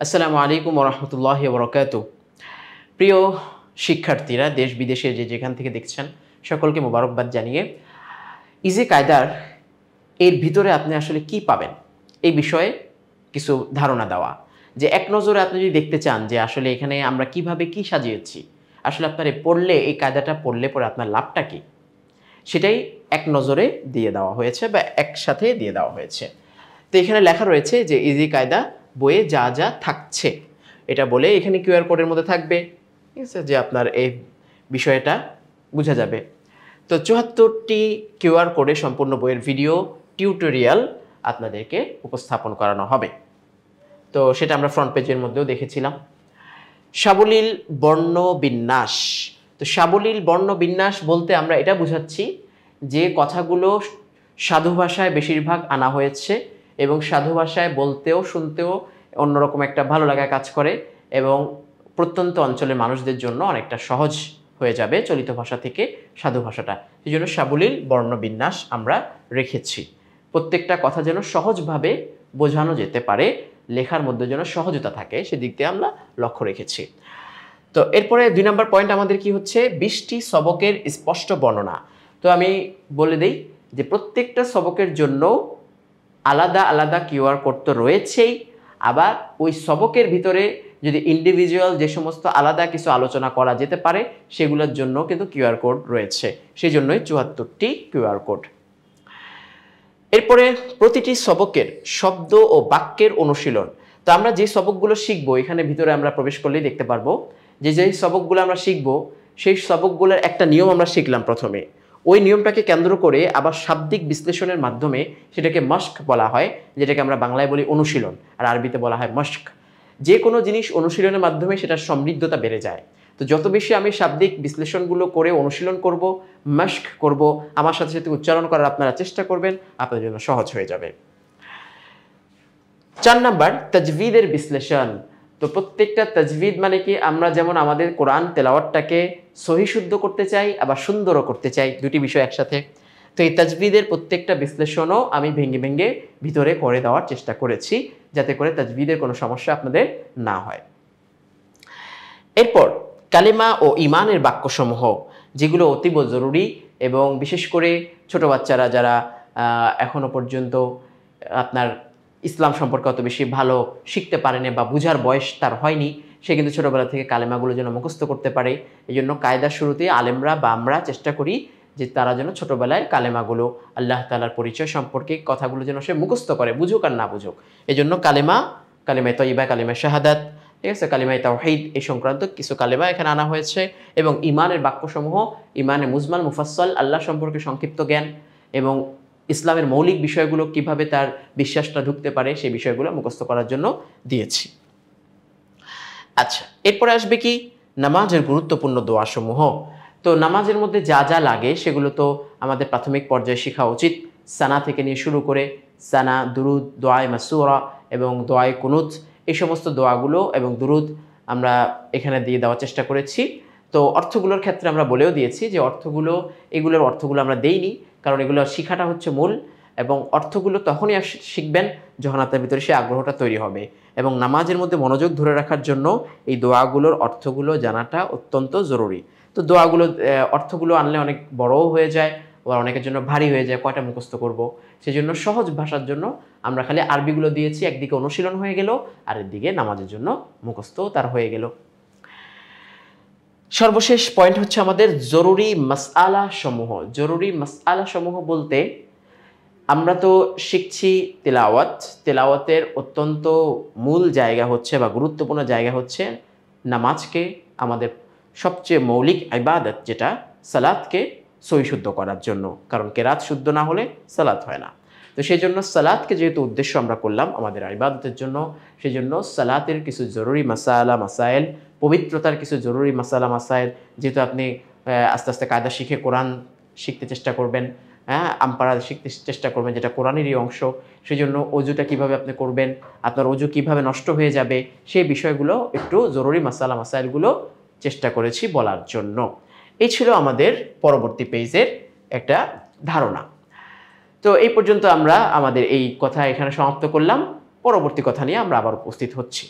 আসসালামু আলাইকুম ওয়া রাহমাতুল্লাহি ওয়া বারাকাতুহু। প্রিয় শিক্ষার্থীরা, দেশ বিদেশে যেখান থেকে দেখছেন সকলকে মোবারকবাদ জানিয়ে ইজি কায়দার এর ভিতরে আপনি আসলে কি পাবেন এই বিষয়ে কিছু ধারণা দেওয়া। যে এক নজরে আপনি যদি দেখতে চান যে আসলে এখানে আমরা কিভাবে কি সাজিয়েছি, আসলে আপনার পড়লে এই কায়দাটা পড়লে পরে আপনার লাভটা কি, সেটাই এক নজরে দিয়ে দেওয়া হয়েছে বা একসাথে দিয়ে দেওয়া হয়েছে। তো এখানে লেখা রয়েছে যে ইজি কায়দা বইয়ে যা যা থাকছে, এটা বলে এখানে কিউআর কোডের মধ্যে থাকবে, ঠিক আছে, যে আপনার এই বিষয়টা বোঝা যাবে। তো ৭৪টি কিউআর কোডে সম্পূর্ণ বইয়ের ভিডিও টিউটোরিয়াল আপনাদেরকে উপস্থাপন করানো হবে। তো সেটা আমরা ফ্রন্ট পেজের মধ্যেও দেখেছিলাম। সাবলীল বর্ণবিন্যাস। তো সাবলীল বর্ণবিন্যাস বলতে আমরা এটা বোঝাচ্ছি যে কথাগুলো সাধু ভাষায় বেশিরভাগ আনা হয়েছে এবং সাধু ভাষায় বলতেও শুনতেও অন্যরকম একটা ভালো লাগা কাজ করে এবং প্রত্যন্ত অঞ্চলের মানুষদের জন্য অনেকটা সহজ হয়ে যাবে চলিত ভাষা থেকে সাধু ভাষাটা। সেই জন্য সাবলীল বর্ণবিন্যাস আমরা রেখেছি। প্রত্যেকটা কথা যেন সহজভাবে বোঝানো যেতে পারে, লেখার মধ্যে যেন সহজতা থাকে, সেদিক দিয়ে আমরা লক্ষ্য রেখেছি। তো এরপরে ২ নম্বর পয়েন্ট আমাদের কি হচ্ছে, ২০টি সবকের স্পষ্ট বর্ণনা। তো আমি বলে দেই যে প্রত্যেকটা সবকের জন্য আলাদা আলাদা কিউআর কোড তো রয়েছেই, আবার ওই সবকের ভিতরে যদি ইন্ডিভিজুয়াল যে সমস্ত আলাদা কিছু আলোচনা করা যেতে পারে সেগুলোর জন্য কিন্তু কিউআর কোড রয়েছে, সেই জন্যই ৭৪টি কিউআর কোড। এরপরে প্রতিটি সবকের শব্দ ও বাক্যের অনুশীলন। তো আমরা যে সবকগুলো শিখবো এখানে ভিতরে আমরা প্রবেশ করলেই দেখতে পারবো যে যেই সবকগুলো আমরা শিখবো সেই সবকগুলোর একটা নিয়ম আমরা শিখলাম প্রথমে। ওই নিয়মটাকে কেন্দ্র করে আবার শাব্দিক বিশ্লেষণের মাধ্যমে সেটাকে মশক বলা হয়, যেটাকে আমরা বাংলায় বলি অনুশীলন, আর আরবিতে বলা হয় মশক। যে কোনো জিনিস অনুশীলনের মাধ্যমে সেটার সমৃদ্ধতা বেড়ে যায়। তো যত বেশি আমি শাব্দিক বিশ্লেষণগুলো করে অনুশীলন করব, মশক করব, আমার সাথে সাথে উচ্চারণ করার আপনারা চেষ্টা করবেন, আপনাদের জন্য সহজ হয়ে যাবে। ৪ নাম্বার তাজভিদের বিশ্লেষণ। তো প্রত্যেকটা তাজভিদ মানে কি, আমরা যেমন আমাদের কোরআন তেলাওয়াতটাকে সহিশুদ্ধ করতে চাই আবার সুন্দরও করতে চাই, দুটি বিষয় একসাথে। তো এই তাজভিদের প্রত্যেকটা বিশ্লেষণও আমি ভেঙে ভেঙে ভিতরে করে দেওয়ার চেষ্টা করেছি, যাতে করে তাজভিদের কোনো সমস্যা আপনাদের না হয়। এরপর কালিমা ও ইমানের বাক্যসমূহ, যেগুলো অতীব জরুরি এবং বিশেষ করে ছোট বাচ্চারা যারা এখনো পর্যন্ত আপনার ইসলাম সম্পর্কে অত বেশি ভালো শিখতে পারেনি বা বুঝার বয়স তার হয়নি, সে কিন্তু ছোটোবেলা থেকে কালেমাগুলো যেন মুখস্থ করতে পারে। এই জন্য কায়দার শুরুতে আলেমরা বা আমরা চেষ্টা করি যে তারা যেন ছোটোবেলায় কালেমাগুলো, আল্লাহ তাআলার পরিচয় সম্পর্কে কথাগুলো যেন সে মুখস্থ করে, বুঝুক আর না বুঝুক। এই জন্য কালিমায়ে তয়্যিবা, কালিমায়ে শাহাদাত, ঠিক আছে, কালিমায়ে তাওহীদ, এই সংক্রান্ত কিছু কালেমা এখানে আনা হয়েছে। এবং ইমানের বাক্যসমূহ, ইমানে মুজমাল মুফাসসাল, আল্লাহ সম্পর্কে সংক্ষিপ্ত জ্ঞান এবং ইসলামের মৌলিক বিষয়গুলো কিভাবে তার বিশ্বাসটা ঢুকতে পারে সেই বিষয়গুলো মুখস্থ করার জন্য দিয়েছি। আচ্ছা, এরপরে আসবে কি, নামাজের গুরুত্বপূর্ণ দোয়াসমূহ। তো নামাজের মধ্যে যা যা লাগে সেগুলো তো আমাদের প্রাথমিক পর্যায়ে শেখা উচিত। সানা থেকে নিয়ে শুরু করে সানা, দুরুদ, দোয়ায়ে মাসুরা এবং দোয়ায়ে কুনুত, এই সমস্ত দোয়াগুলো এবং দুরুদ আমরা এখানে দিয়ে দেওয়ার চেষ্টা করেছি। তো অর্থগুলোর ক্ষেত্রে আমরা বলেও দিয়েছি যে এগুলোর অর্থগুলো আমরা দেইনি, কারণ এগুলো শিখাটা হচ্ছে মূল, এবং অর্থগুলো তখনই শিখবেন যখন আপনার ভিতরে সে আগ্রহটা তৈরি হবে। এবং নামাজের মধ্যে মনোযোগ ধরে রাখার জন্য এই দোয়াগুলোর অর্থগুলো জানাটা অত্যন্ত জরুরি। তো দোয়াগুলো অর্থগুলো আনলে অনেক বড়ও হয়ে যায়, আবার অনেকের জন্য ভারী হয়ে যায়, কয়টা মুখস্থ করব। সেই জন্য সহজ ভাষার জন্য আমরা খালি আরবিগুলো দিয়েছি, একদিকে অনুশীলন হয়ে গেল আর একদিকে নামাজের জন্য মুখস্থও তার হয়ে গেল। সর্বশেষ পয়েন্ট হচ্ছে আমাদের জরুরি মাসআলা সমূহ। জরুরি মাসআলা সমূহ বলতে আমরা তো শিখছি তেলাওয়াতের অত্যন্ত মূল জায়গা হচ্ছে বা গুরুত্বপূর্ণ জায়গা হচ্ছে নামাজকে, আমাদের সবচেয়ে মৌলিক ইবাদত যেটা সালাতকে সহিশুদ্ধ করার জন্য, কারণ কেরাত শুদ্ধ না হলে সালাত হয় না। তো সেই জন্য সালাতকে যেহেতু উদ্দেশ্য আমরা করলাম আমাদের ইবাদতের জন্য, সেই জন্য সালাতের কিছু জরুরি মাসাইল, পবিত্রতার কিছু জরুরি মাসাইল, যেহেতু আপনি আস্তে আস্তে কায়দা শিখে কোরআন শিখতে চেষ্টা করবেন, আমপারা শিখতে চেষ্টা করবেন, যেটা কোরআনেরই অংশ, সেই জন্য অজুটা কীভাবে আপনি করবেন, আপনার অজু কীভাবে নষ্ট হয়ে যাবে, সেই বিষয়গুলো একটু জরুরি মাসাইলগুলো চেষ্টা করেছি বলার জন্য। এই ছিল আমাদের পরবর্তী পেজের একটা ধারণা। তো এই পর্যন্ত আমরা আমাদের এই কথা এখানে সমাপ্ত করলাম। পরবর্তী কথা নিয়ে আমরা আবার উপস্থিত হচ্ছি।